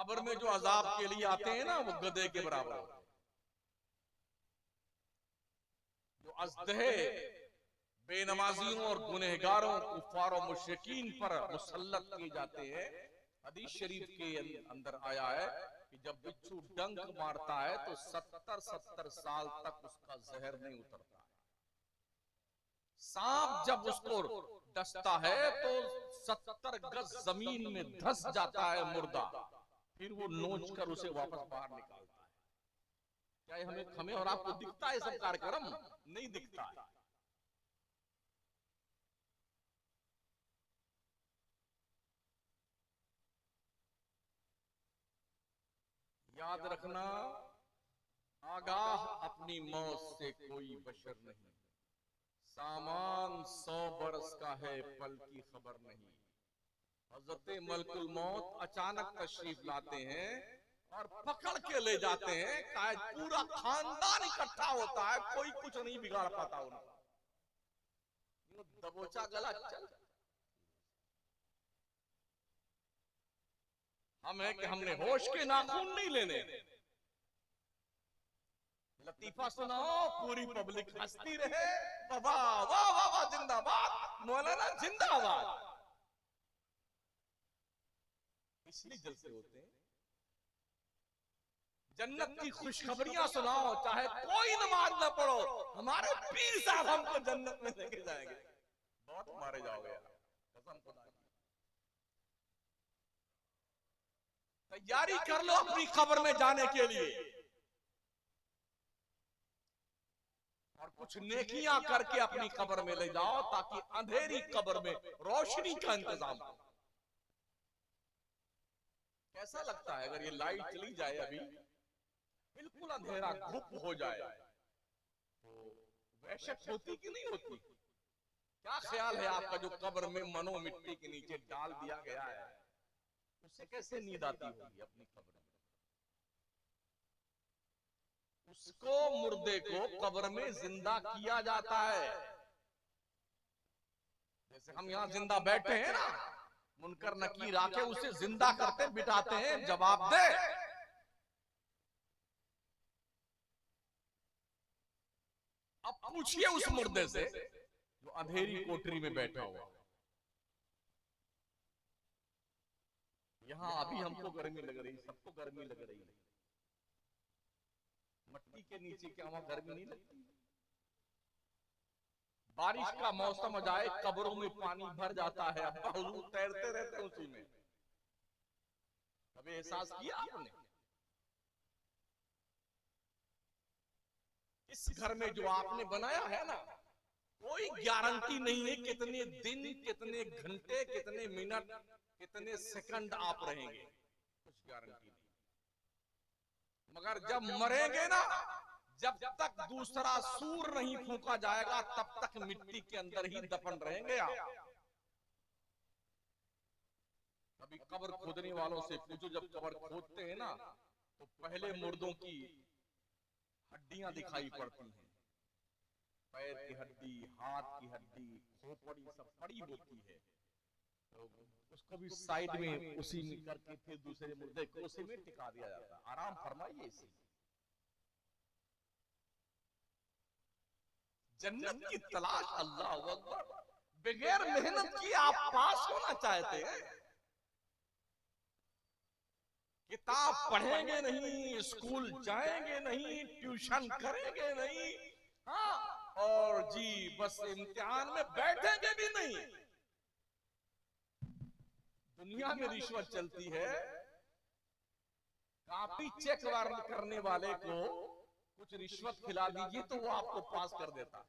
कब्र में जो अजाब के लिए आते हैं ना, वो गधे के बराबर होते हैं। जो अज़दहे बेनमाजियों और गुनहगारों, कुफार और मुशरिकीन पर मुसल्लत किए जाते हैं। हदीस शरीफ के अंदर आया है कि जब बिच्छू डंक मारता है तो 70-70 साल तक उसका जहर नहीं उतरता है। सांप जब उसको डसता है तो 70 गज जमीन में धंस जाता है मुर्दा, फिर वो नोच कर उसे वापस बाहर निकालता है। क्या हमें और आपको दिखता है सब कार्यक्रम? नहीं दिखता है। याद रखना, आगाह अपनी मौत से कोई बशर नहीं। सामान 100 बरस का है, पल की खबर नहीं। हजरत मलकुल मौत अचानक तशरीफ लाते हैं और पकड़ के ले जाते हैं। पूरा खानदान इकट्ठा होता है, कोई कुछ नहीं बिगाड़ पाता उनका। दबोचा गला चल। हम है कि हमने होश के नाखून नहीं लेने। लतीफा सुनाओ, पूरी पब्लिक हंसती रहे। वाह वाह वाह वाह, जिंदाबाद मौलाना जिंदाबाद। इसलिए जलसे होते हैं। जन्नत की खुशखबरियां सुनाओ, चाहे कोई नमाज ना पढ़ो, हमारे पीर साहब हमको जन्नत में लेके जाएंगे। बहुत मारे जाओगे यार, कसम खुदा की। तैयारी कर लो अपनी कब्र में जाने के लिए, और कुछ नेकियां करके अपनी कब्र में ले जाओ, ताकि अंधेरी कब्र में रोशनी का इंतजाम हो। कैसा लगता है अगर ये लाइट चली जाए, अभी बिल्कुल अंधेरा घुप हो जाए, तो वहशत होती कि नहीं होती? क्या ख्याल है आपका, जो कब्र में मनो मिट्टी के नीचे डाल दिया गया है, उससे कैसे नींद आती होगी अपनी कब्र में? उसको, मुर्दे को कब्र में जिंदा किया जाता है। जैसे हम यहां जिंदा बैठे हैं ना, मुनकर नकीर आके उसे जिंदा करते बिठाते हैं, जवाब दे। अब पूछिए उस मुर्दे से जो अंधेरी कोठरी में बैठा हुआ। यहां अभी हमको गर्मी लग रही, सबको गर्मी लग रही है। मट्टी के नीचे क्या वहां गर्मी नहीं लगती? बारिश का मौसम आ जाए, कब्रों में पानी भर जाता है, अब्बा हुजूर तैरते रहते हैं उसी में। कभी एहसास किया आपने? इस घर में जो आपने बनाया है ना, कोई गारंटी नहीं है कितने दिन, कितने घंटे, कितने मिनट, कितने सेकंड आप रहेंगे, कुछ गारंटी नहीं। मगर जब मरेंगे ना, जब तक दूसरा सूर नहीं फूंका जाएगा, तब तक मिट्टी के अंदर ही दफन रहेंगे आप। कभी कब्र खोदने वालों से पूछो, जब कब्र खोदते हैं ना, तो पहले मुर्दों की हड्डियां दिखाई पड़ती हैं। पैर की हड्डी, हाथ की हड्डी, खोपड़ी सब पड़ी होती है। तो उसको भी साइड में उसी में करके फिर दूसरे मुर्दे को उसी में टिका दिया जाता है। आराम फरमाइए इसे। जन्नत की तलाश, अल्लाह अकबर, बगैर मेहनत की आप पास होना चाहते हैं? किताब पढ़ेंगे नहीं, स्कूल जाएंगे नहीं, ट्यूशन करेंगे नहीं, हाँ, और जी बस इम्तिहान में बैठेंगे भी नहीं। दुनिया में रिश्वत चलती है, कॉपी चेक करने वाले को कुछ रिश्वत खिला दीजिए तो वो आपको पास कर देता।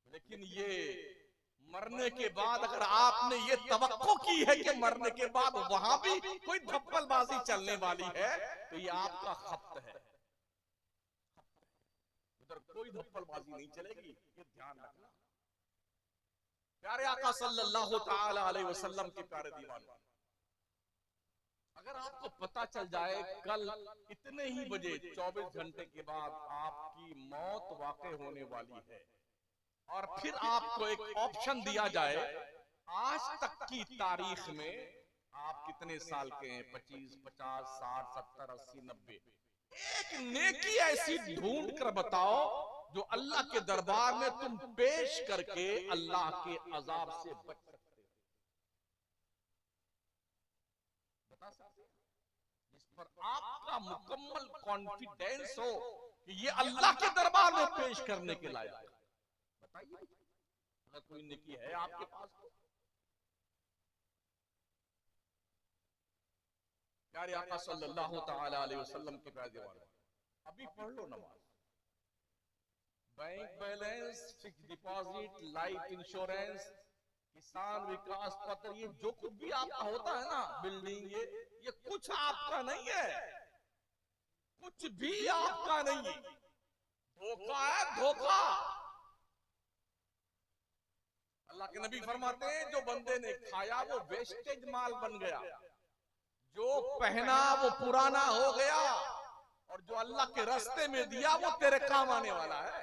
लेकिन ये मरने के बाद अगर आपने ये तवक्को की है कि मरने के बाद वहां भी कोई धप्पलबाजी चलने वाली है, तो ये आपका खप्त है। उधर कोई धप्पलबाजी नहीं चलेगी, ये ध्यान रखना। प्यारे आका सल्लल्लाहु ताला अलैहि वसल्लम के प्यारे दीवाने, अगर आपको पता चल जाए कल इतने ही बजे 24 घंटे के बाद आपकी मौत वाक़ई होने वाली है, और फिर आपको एक ऑप्शन दिया जाए, आज तक की तारीख में आप कितने साल के हैं? 25, 50, 60, 70, 80, 90। एक नेकी ऐसी ढूंढ कर बताओ जो अल्लाह के दरबार में तुम पेश करके अल्लाह के अजाब से बच सकते हो। बता सकते हैं? जिस पर आपका मुकम्मल कॉन्फिडेंस हो कि ये अल्लाह के दरबार में पेश करने के लायक। बताइए अगर कोई नेकी है आपके पास तो। प्यारे आका सल्लल्लाहु तआला अलैहि वसल्लम के प्यारे दीवाने, अभी पढ़ लो नमाज। Bank balance, fix deposit, life insurance, किसान विकास पत्र, ये जो कुछ भी आपका होता है ना, बिल्डिंग, ये कुछ आपका नहीं है, कुछ भी आपका नहीं है। धोखा है, धोखा। अल्लाह के नबी फरमाते हैं जो बंदे ने खाया वो वेस्टेज माल बन गया, जो पहना वो पुराना हो गया, और जो अल्लाह के रास्ते में दिया वो तेरे काम आने वाला है।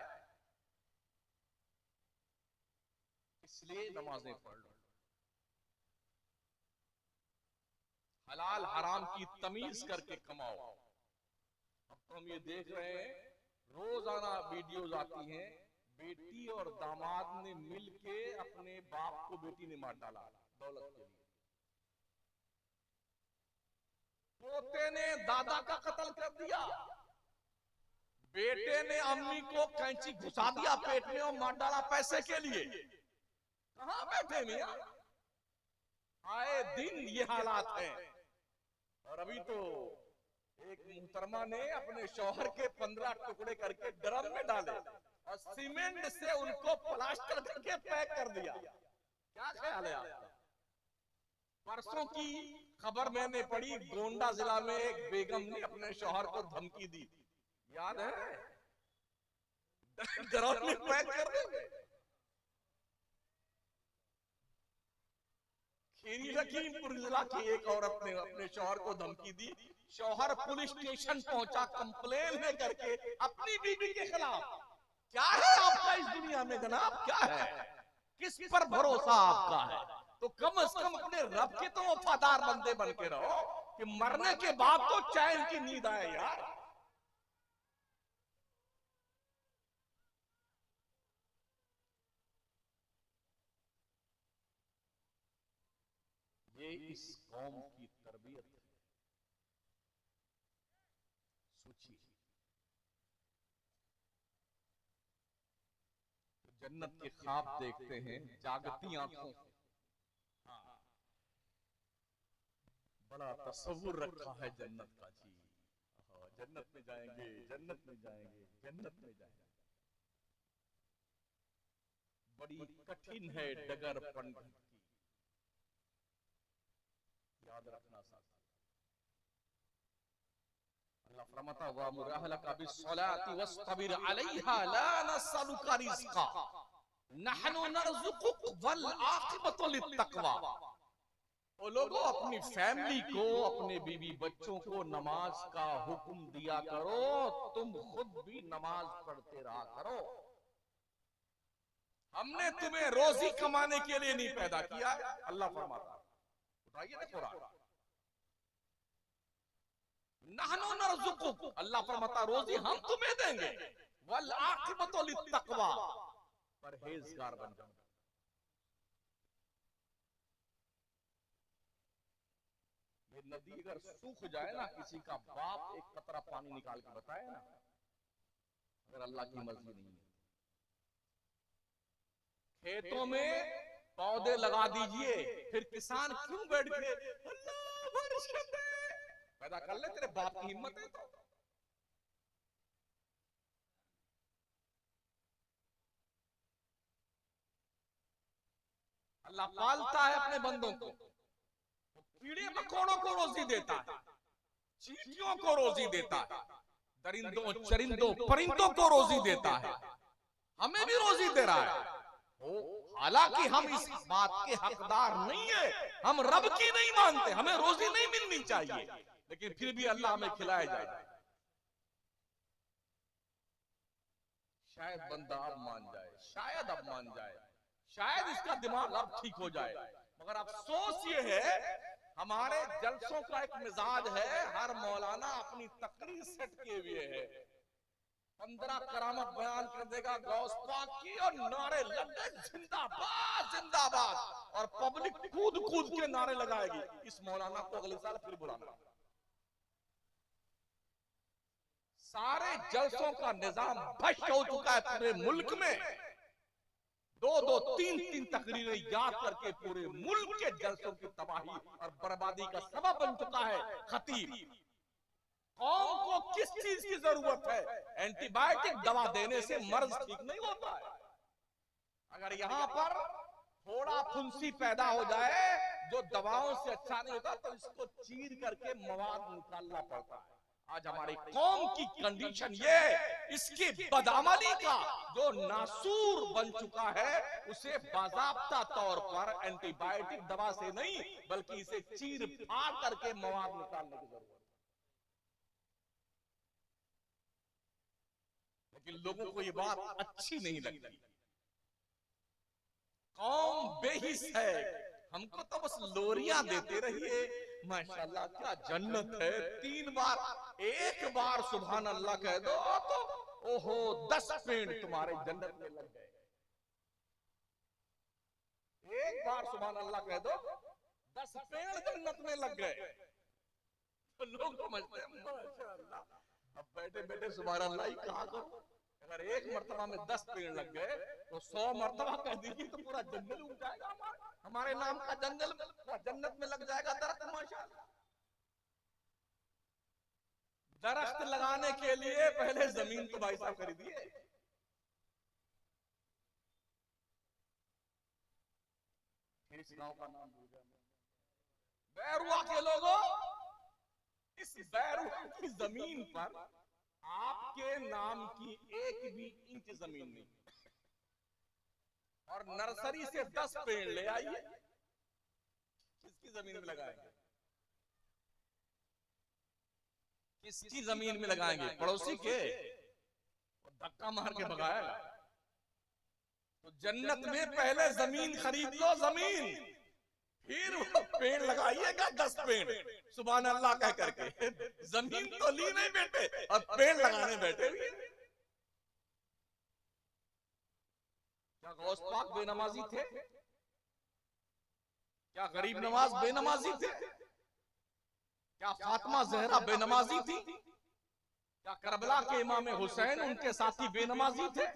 इसलिए नमाजें पढ़ लो, हलाल हराम की तमीज करके कमाओ। अब तो हम ये देख रहे हैं, रोजाना वीडियोज आती हैं, बेटी और दामाद ने मिलके अपने बाप को बेटी ने मार डाला दौलत के लिए। पोते ने दादा का कत्ल कर दिया, बेटे ने अम्मी को कैंची घुसा दिया पेट में और मार डाला पैसे के लिए। कहां बैठे मियां? आए दिन ये हालात हैं। और अभी तो एक मुहतरमा ने अपने शौहर के 15 टुकड़े करके ड्रम में डाले और सीमेंट से उनको प्लास्टर करके पैक कर दिया। क्या ख्याल है आपका? परसों की खबर मैंने पढ़ी, गोंडा जिला में एक बेगम ने अपने शौहर को धमकी दी, याद है? ड्रम में पैक कर देंगे। खीरी लखीमपुर जिला की एक औरत ने अपने शौहर को धमकी दी, शौहर पुलिस स्टेशन पहुंचा कंप्लेन लेकर के अपनी बीवी के खिलाफ। क्या है आपका इस दुनिया में जनाब? क्या है? किस पर भरोसा आपका है? तो कम से कम अपने रब के तो वफादार बंदे बन के रहो कि मरने के बाद तो चैन की नींद आए यार। ये इस कौम की तरबियत है। सोचिए, जन्नत के ख्वाब देखते हैं जागती आंखों से। हाँ, बड़ा तसव्वुर रखा है जन्नत का जी। हाँ, जन्नत में जाएंगे, जन्नत में जाएंगे, जन्नत में जाएंगे। बड़ी कठिन है डगर पंडत की, याद रखना साथी। अल्लाह फरमाता व मुराहलका बिस्सलाति वस्तबिर अलैहा ला नसलुका रिज़्क़ा नहनु नरज़ुकुक वल आक़िबतु लित्तक़वा। ओ लोगों, अपनी फैमिली को, अपने बीवी बच्चों को नमाज का हुक्म दिया करो, तुम खुद भी नमाज पढ़ते रहा करो। हमने तुम्हें रोजी कमाने के लिए नहीं पैदा किया है, अल्लाह फरमाता। उठाइए ना कुरान, नहनु नरज़ुकुक, अल्लाह फरमाता रोजी हम तुम्हें देंगे, वल आक़िबतु लित्तक़वा, परहेजगार बन जाओ। ये नदी अगर सूख जाए ना, किसी का बाप एक कतरा पानी निकाल के बताए ना, अगर अल्लाह की मर्जी नहीं है। खेतों में पौधे लगा दीजिए, फिर किसान क्यों बैठ के अल्लाह बारिश कर दे, पैदा कर ले, तेरे बाप की हिम्मत है तो। अल्लाह पालता है अपने बंदों को, कीड़े मकोड़ों को रोजी देता है, चींटियों को रोजी देता है, दरिंदों चरिंदों परिंदों को रोजी देता है, हमें भी रोजी दे रहा है। हालांकि हम इस बात के हकदार नहीं है, हम रब की नहीं मानते, हमें रोजी नहीं मिलनी चाहिए, लेकिन फिर भी अल्लाह हमें खिलाया जाए। शायद बंदा अब मान जाए, शायद अब मान जाए, शायद इसका दिमाग अब ठीक हो जाए, मगर अफसोस ये है हमारे जलसों का एक मिजाज है, हर मौलाना अपनी तकरीर सेट किए हुए है, 15 करामत बयान कर देगा गौस पाक की और नारे लगे जिंदाबाद जिंदाबाद, और पब्लिक कूद कूद के नारे लगाएगी। इस मौलाना को अगले साल फिर बुलाना। सारे जलसों का निजाम भ्रष्ट हो चुका है पूरे मुल्क में। दो दो तीन तीन तकरीरें याद करके पूरे मुल्क के जलसों की तबाही और बर्बादी का सबब बन चुका है खतीब। कौम को किस चीज की जरूरत है? एंटीबायोटिक दवा देने से मर्ज ठीक नहीं होता है। अगर यहाँ पर थोड़ा फुंसी पैदा हो जाए जो दवाओं से अच्छा नहीं होता, तो इसको चीर करके मवाद निकालना पड़ता है। आज हमारी कौम की कंडीशन ये, इसकी बदअमली का जो नासूर बन चुका है, उसे बाज़ाब्ता तौर पर एंटीबायोटिक दवा से नहीं बल्कि इसे चीर फाड़ करके मवाद निकालने की जरूरत है। लेकिन लोगों को ये बात अच्छी नहीं लगती। कौम बेहिस है, हमको तो बस लोरियां देते रहिए, माशाल्लाह क्या जन्नत है। 3 बार, एक बार सुभान अल्लाह कह दो तो ओहो 10 पेड़ तुम्हारे जन्नत में लग गए। एक बार सुभान अल्लाह कह दो 10 पेड़ जन्नत में लग गए। तो लोग समझते हैं माशाल्लाह, अब बैठे बैठे सुभान अल्लाह ही कहा करो। अगर एक मर्तबा में 10 पेड़ लग गए तो 100 मर्तबा कह दीजिए तो पूरा जंगल उग जाएगा। हमारे नाम का जंगल जन्नत में लग जाएगा दरख्त। माशाअल्लाह, दरख्त लगाने के लिए पहले जमीन तो भाई साहब खरीदिए। इस गांव का नाम भूल गया, बैरुआ के लोगों, इस बैरुआ की जमीन पर आपके नाम की 1 भी इंच जमीन नहीं, और नर्सरी से 10 पेड़ ले आइए, किसकी जमीन में लगाएंगे? किसकी जमीन में लगाएंगे? पड़ोसी के? धक्का मार के भगाएगा। तो जन्नत में पहले जमीन खरीद लो, जमीन, फिर वो पेड़ लगाइएगा 10 पेड़ सुभान अल्लाह कह करके। जमीन तो ली नहीं बेटे और पेड़ लगाने बैठे हुए। क्या गौस पाक बेनमाजी थे? क्या गरीब नवाज बेनमाजी थे? क्या फातिमा जहरा बेनमाजी थी? क्या करबला के इमाम हुसैन उनके साथी बेनमाजी थे?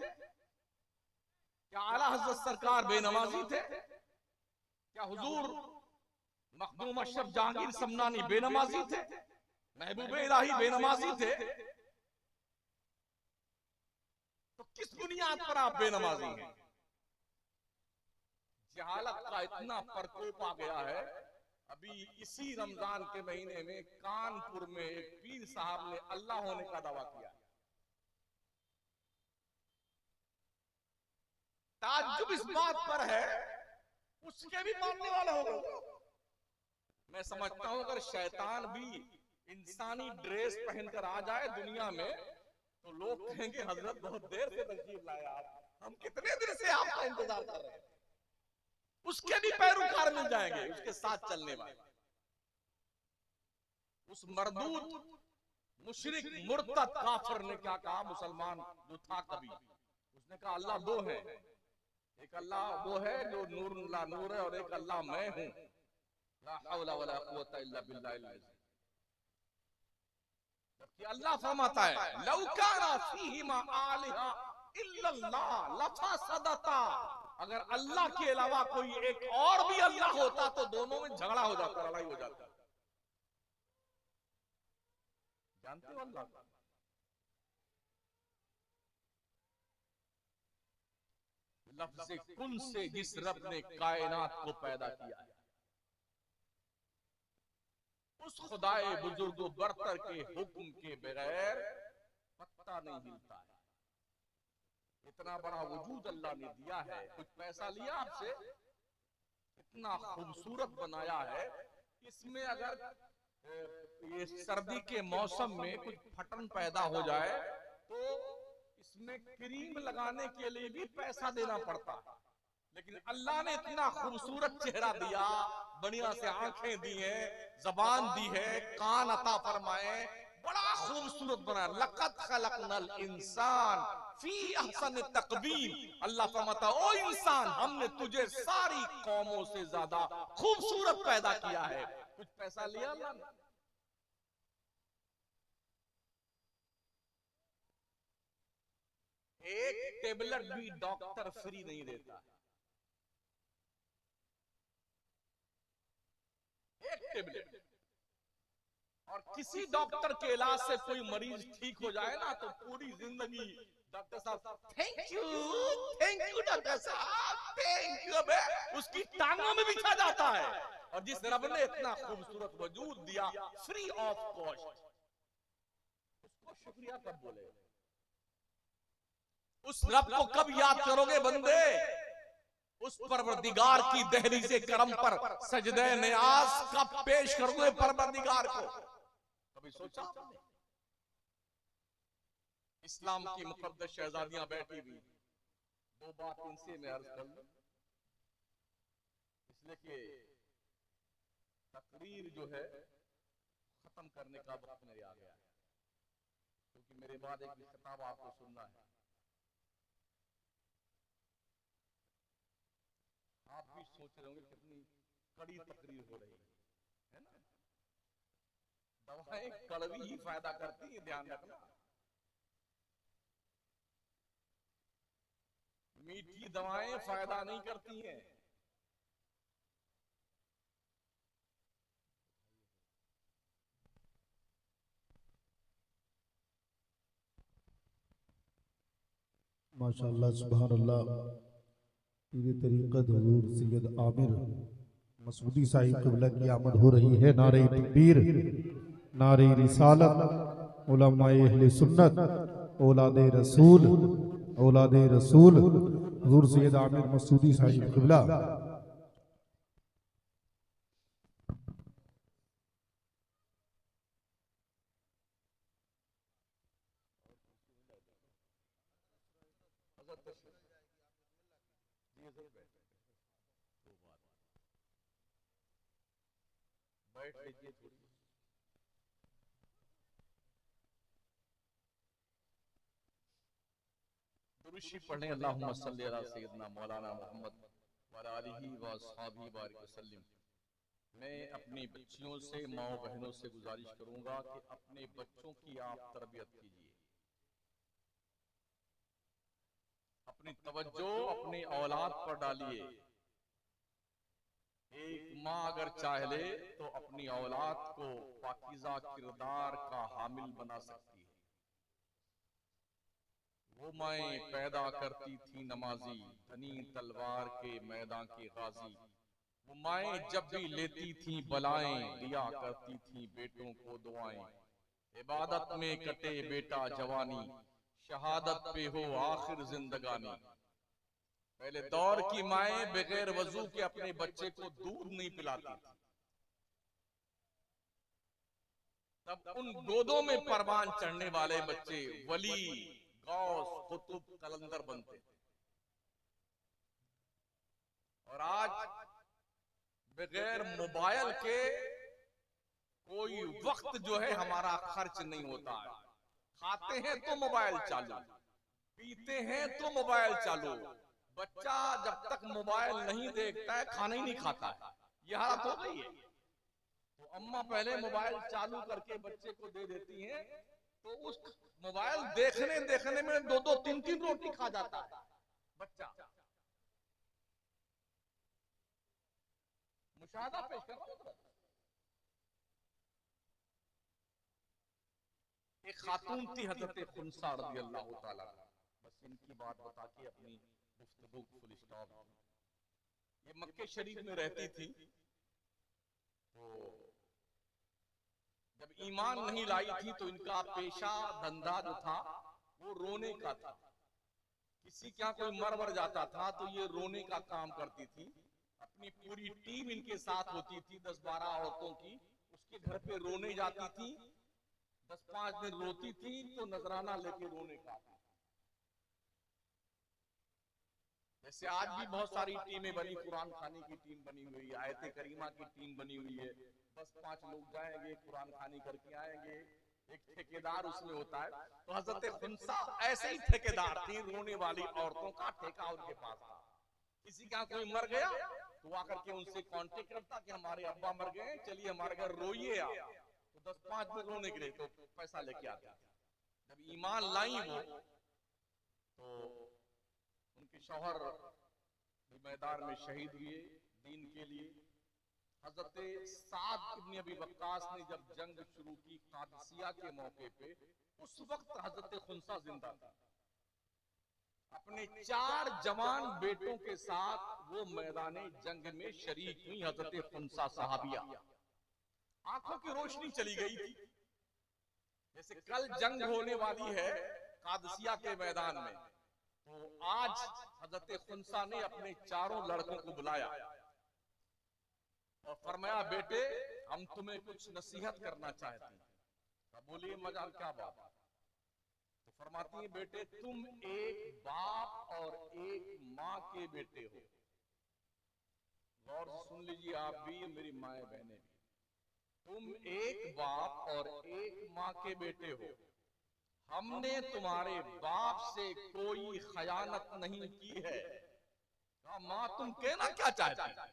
क्या आला हज़रत सरकार बेनमाजी थे? क्या हुजूर मखदूम अशरफ जहांगीर समनानी बेनमाजी थे? महबूब इलाही बेनमाजी थे? तो किस बुनियाद पर आप बेनमाजी हैं? जहालत का इतना प्रकोप आ गया है। अभी इसी रमजान के महीने में कानपुर में एक पीर साहब ने अल्लाह होने का दावा किया। ताज्जुब इस बात पर है, उसके भी मानने वाले हो गए। मैं समझता हूं अगर शैतान भी इंसानी ड्रेस पहनकर आ जाए दुनिया में तो लोग कहेंगे हजरत बहुत देर से तशरीफ लाए आप, हम कितने दिन से आपका इंतजार कर रहे हैं। उसके भी पैरोकार मिल जाएंगे, उसके साथ चलने वाले। उस मरदूद मुशरिक मुर्तद काफिर ने क्या कहा? मुसलमान जो था कभी, उसने कहा अल्लाह 2 है, एक अल्लाह वो है जो नूर ला नूर है और एक अल्लाह मैं हूं। ला हौला वला कुव्वता इल्ला बिल्लाहिल अज़ीम। जबकि अल्लाह फरमाता है लौ काना फीहिमा आलिहा इल्लल्लाह लफसदता, अगर अल्लाह के अलावा कोई एक और भी अल्लाह होता तो दोनों में झगड़ा हो जाता, लड़ाई हो जाता। जानते हो अल्लाह का लफ्ज़ कुन से जिस रब ने कायनात को पैदा किया है, उस खुदाए बुजुर्ग बरतर के हुक्म के बगैर पत्ता नहीं हिलता है। इतना बड़ा वजूद अल्लाह ने दिया है, कुछ पैसा लिया आपसे, इतना खूबसूरत बनाया है। इसमें अगर ये सर्दी के मौसम में कुछ फटन पैदा हो जाए तो इसमें क्रीम लगाने के लिए भी पैसा देना पड़ता है। लेकिन अल्लाह ने इतना खूबसूरत चेहरा दिया, बढ़िया से आंखें दी है, जबान दी है, कान अता फरमाए, बड़ा खूबसूरत बनाया। लक़द खलक़नल इंसान फी अहसन तक़वीम। अल्लाह फरमाता ओ इंसान, हमने तुझे सारी कौमों से ज्यादा खूबसूरत पैदा किया है। कुछ पैसा लिया अल्लाह ने? एक टेबलेट भी डॉक्टर फ्री नहीं देता, एक टेबलेट। और किसी डॉक्टर के इलाज से कोई मरीज ठीक हो जाए ना, तो पूरी जिंदगी डॉक्टर साहब थैंक यू डॉक्टर साहब थैंक यू, उसकी टांगों में बिछा जाता है। और जिस रब ने इतना खूबसूरत वजूद दिया फ्री ऑफ कॉस्ट, उसको शुक्रिया कब बोले? उस रब को कब याद करोगे बंदे? उस परवरदिगार की दहलीज़े करम पर सजदे नियाज कब पेश करोगे परवरदिगार को? कभी सोचा आपने? इस्लाम की मुकद्दस शहजादियां बैठी हुई, दो बात इनसे मैं अर्ज कर लूं, इसलिए कि तकरीर जो है खत्म करने का वक्त मेरे आ गया है, क्योंकि मेरे बाद एक भी खिताब आपको सुनना है। आप भी सोच रहे होंगे कितनी कड़ी तकरीर हो रही है ना? दवाएं कड़वी ही फायदा करती है, ध्यान रखना। मीठी दवाएं फायदा नहीं करती हैं। माशाअल्लाह सुभान अल्लाह। पीर तरीक़त हुज़ूर सैयद आमिर मसूदी साहिब क़िबला की आमद हो रही है। नारे तकबीर, नारे रिसालत, उलमाए अहले सुन्नत, औलादे रसूल, औलादे रसूल हुज़ूर सैयद आमिर मसूदी साहिब क़िबला। बैठ लीजिए थोड़ी। दुरूशी पढ़ें, अल्लाहुम्मा सल्ली अला सय्यदना मौलाना मोहम्मद व अला आलिहि व अस्हाबिहि बारिक वसल्लम। मैं अपनी बच्चियों से, माओ बहनों से गुजारिश करूंगा कि अपने बच्चों की आप तरबियत कीजिए। अपनी तवज्जो अपनी औलाद पर डालिए। एक माँ अगर चाह ले तो अपनी औलाद को पाकीज़ा किरदार का हामिल बना सकती है। वो माएँ पैदा करती थी नमाजी, धनी तलवार के मैदान की गाजी। वो माएँ जब भी लेती थी बलाएं, दिया करती थी बेटों को दुआएं। इबादत में कटे बेटा जवानी, शहादत पे हो आखिर जिंदगानी। पहले दौर की माएँ बगैर वजू के अपने बच्चे को दूध नहीं पिलाती थी, तब उन गोदों में परवान चढ़ने वाले बच्चे वली, गौस, कुतुब, कलंदर बनते थे। और आज बगैर मोबाइल के कोई वक्त जो है हमारा खर्च नहीं होता है। खाते हैं तो मोबाइल चालू, पीते हैं तो मोबाइल चालू। बच्चा जब तक मोबाइल नहीं देखता है खाना ही नहीं खाता है। यह हालत हो गई है। तो अम्मा पहले मोबाइल चालू करके बच्चे को दे देती हैं, तो उस मोबाइल देखने देखने में दो दो तीन तीन रोटी खा जाता है बच्चा। मुशाहदा पेश कर रहा हूं। एक खातून थी हजरत खुनसा रज़ियल्लाहु ताला, बस इनकी बात बता के अपनी गुफ्तगू फुल स्टॉप। ये मक्के शरीफ में रहती थी, तो जब ईमान नहीं लाई थी तो इनका पेशा धंधा जो था वो रोने का था। किसी क्या कोई मर जाता था तो ये रोने का काम करती थी। अपनी पूरी टीम इनके साथ होती थी, 10-12 औरतों की। उसके घर पे रोने जाती थी, 10-5 दिन रोती थी तो नजराना लेके रोने का। जैसे आज भी बहुत सारी टीमें बनी, कुरान खानी की टीम बनी हुई है, आयत करीमा की टीम बनी हुई है, बस 5 लोग जाएंगे, कुरान खानी करके आएंगे, एक ठेकेदार उसमें होता है। तो हजरत खुंसा ऐसे ही ठेकेदार थी, रोने वाली औरतों का ठेका उनके पास था। किसी का कोई मर गया तो आकर के उनसे कांटेक्ट करता कि हमारे अब्बा मर गए, चलिए हमारे घर रोइए आप। तो 10-5 दिन रोने के लिए तो पैसा लेके आते। जब ईमान लाई वो, तो उनके शौहर भी मैदान में शहीद हुए दीन के लिए। हजरत साद इब्न अबी वक्कास ने जब जंग शुरू की कादसिया के मौके पे, उस वक्त हजरत खुंसा जिंदा था। अपने 4 जवान बेटों के साथ वो मैदान जंग में शरीक हुई हजरत खुंसा साहबिया। आंखों की रोशनी चली गई थी। जैसे कल जंग होने वाली है कादसिया के मैदान में, तो आज हजरत खुंसा ने अपने 4 लड़कों को बुलाया और फरमाया, बेटे हम तुम्हें कुछ नसीहत करना चाहते हैं। बोलिए मजाल क्या बात। तो फरमाती है, बेटे तुम एक बाप और एक माँ के बेटे हो। गौर से सुन लीजिए आप भी, मेरी माए बहनें भी। तुम एक बाप और एक माँ के बेटे हो। हमने तुम्हारे बाप से कोई खयानत नहीं की है। कहा, माँ तुम कहना क्या चाहती?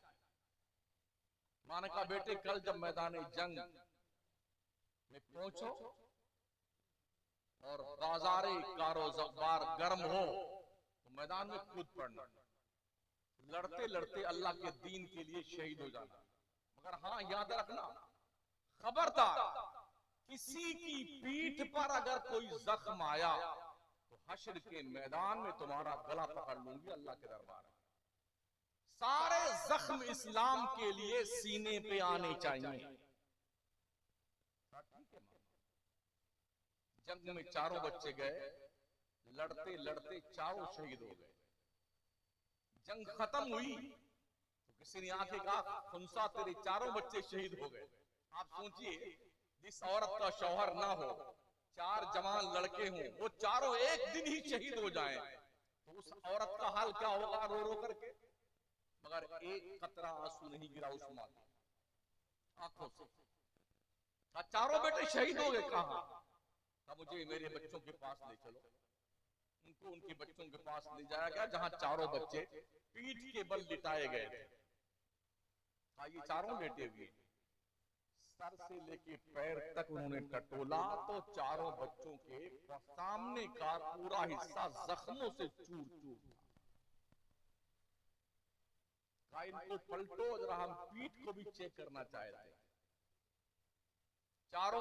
माँ ने कहा, बेटे कल जब मैदान जंग में पहुंचो और बाजारे कारोबार गर्म हो तो मैदान में कूद पड़ना, लड़ते लड़ते अल्लाह के दीन के लिए शहीद हो जाना। मगर हाँ याद रखना, खबरदार किसी की पीठ पर अगर कोई जख्म आया तो हश्र के मैदान में तुम्हारा गला पकड़ लूंगी अल्लाह के दरबार में। सारे जख्म इस्लाम के लिए सीने पे आने चाहिए। जंग में 4 बच्चे गए, लड़ते लड़ते 4 शहीद हो गए। जंग खत्म हुई तो किसी ने आके कहा, खुंसा तेरे 4 बच्चे शहीद हो गए। आप सोचिए, जिस औरत का शौहर ना हो, 4 जवान लड़के हों, वो 4 एक दिन ही शहीद हो जाएं, तो उस औरत का हाल क्या होगा रो रो करके। मगर एक कतरा आंसू नहीं गिरा उस मां की आंखों से। 4 बेटे शहीद हो गए। कहा मुझे मेरे बच्चों के पास ले चलो। उनको उनके बच्चों के पास ले जाया गया, जहां 4 बच्चे पीठ के बल लिटाए गए थे। ये 4 लेटे हुए, सर से लेके पैर तक उन्होंने टटोला तो 4 बच्चों के सामने का पूरा हिस्सा जख्मों से चूर चूर था। इनको पलटो, जरा हम पीठ को भी चेक करना चाहते हैं। 4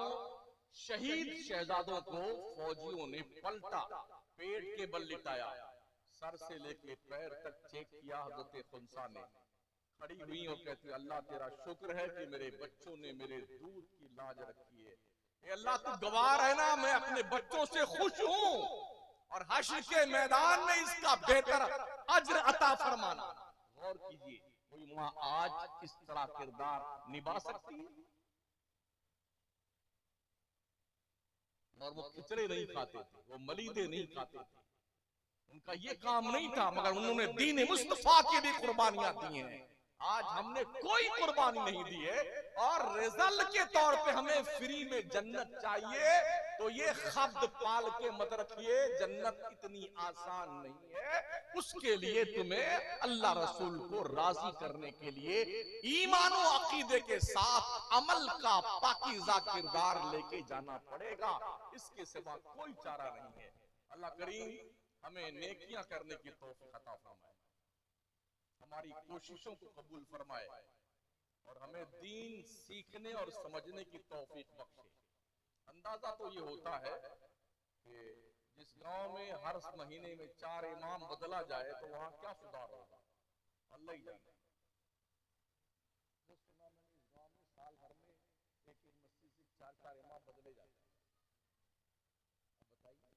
शहीद शहजादों को फौजियों ने पलटा, पेट के बल लिटाया, सर से लेके पैर तक चेक किया। हजरत खुंसा ने खड़ी हुई और कहती, अल्लाह तेरा शुक्र है कि मेरे बच्चों ने मेरे दूध की लाज रखी है। अल्लाह तू गवाह है ना, मैं अपने बच्चों से खुश हूं और हश्र के मैदान में इसका बेहतर अज्र अता फरमाना। गौर कीजिए, कोई मां आज इस तरह किरदार निभा सकती है? और वो खिचड़े नहीं खाते थे, वो मलीदे नहीं खाते थे, उनका ये काम नहीं था, मगर उन्होंने दीन मुस्तफा के लिए कुर्बानियां दी हैं। आज हमने कोई कुर्बानी नहीं दी है और रिजल्ट के तौर पे हमें फ्री में जन्नत चाहिए, तो ये खब्द पाल के मत रखिए, जन्नत इतनी आसान नहीं है। उसके लिए तुम्हें अल्लाह रसूल को राजी करने के लिए ईमान और अकीदे के साथ अमल का पाकीज़ा किरदार लेके जाना पड़ेगा। इसके सिवा कोई चारा नहीं है। अल्लाह करीम हमें नेकियां करने की तौफीक अता फरमाए, हमारी कोशिशों को कबूल फरमाए और हमें दीन सीखने और समझने की तौफीक बख्शे। अंदाजा तो ये होता है कि जिस गांव में हर महीने में 4 इमाम बदला जाए तो वहां क्या सुधार होगा, अल्लाह ही जाने। सुना मैंने इस गांव में साल भर में एक मस्जिद से 4 इमाम बदले जाते हैं। अब बताइए।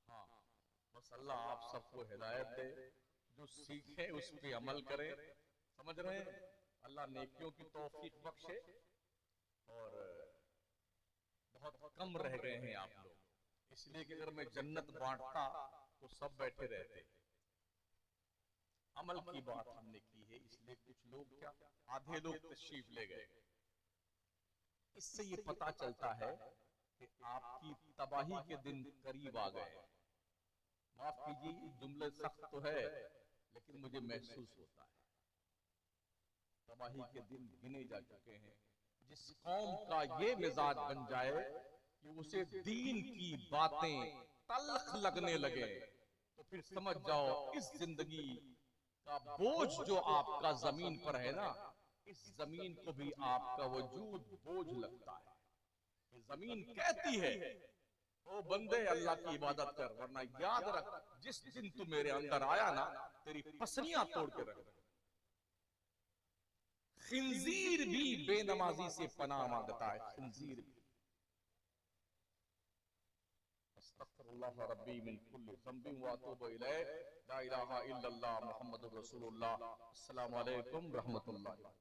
हाँ, बस अल्लाह आप सबको हिदायत दे, जो सीखे उस पे अमल करे। समझ रहे हैं? अल्लाह नेकियों की तौफीक बख्शे। और बहुत कम रह गए हैं आप लोग, इसलिए कि अगर मैं जन्नत बांटता तो सब बैठे रहते। अमल की बात हमने की है, इसलिए कुछ लोग क्या, आधे लोग तशरीफ ले गए। इससे ये पता चलता है कि आपकी तबाही के दिन करीब आ गए। माफ कीजिए, जुमले सख्त तो है, लेकिन मुझे महसूस होता है तबाही के दिन गिने जा चुके हैं। जिस कौम का ये मिजाज बन जाए कि उसे दीन की बातें तल्ख लगने लगे, तो फिर समझ जाओ इस जिंदगी का बोझ जो आपका जमीन पर है ना, इस जमीन को भी आपका वजूद बोझ लगता है। ये जमीन कहती है ओ बंदे अल्लाह की इबादत कर, वरना याद रख जिस दिन तू मेरे अंदर आया ना, तेरी पसलियां तोड़ के रख। खिंजीर भी बेनमाजी से पनाह मांगता है, खिंजीर भी। अस्तगफिरुल्लाह रब्बी मिन कुल्ली ज़ंबिन व अतूबु इलैह, ला इलाहा इल्लल्लाह मुहम्मदुर रसूलुल्लाह। अस्सलामु अलैकुम रहमतुल्लाह।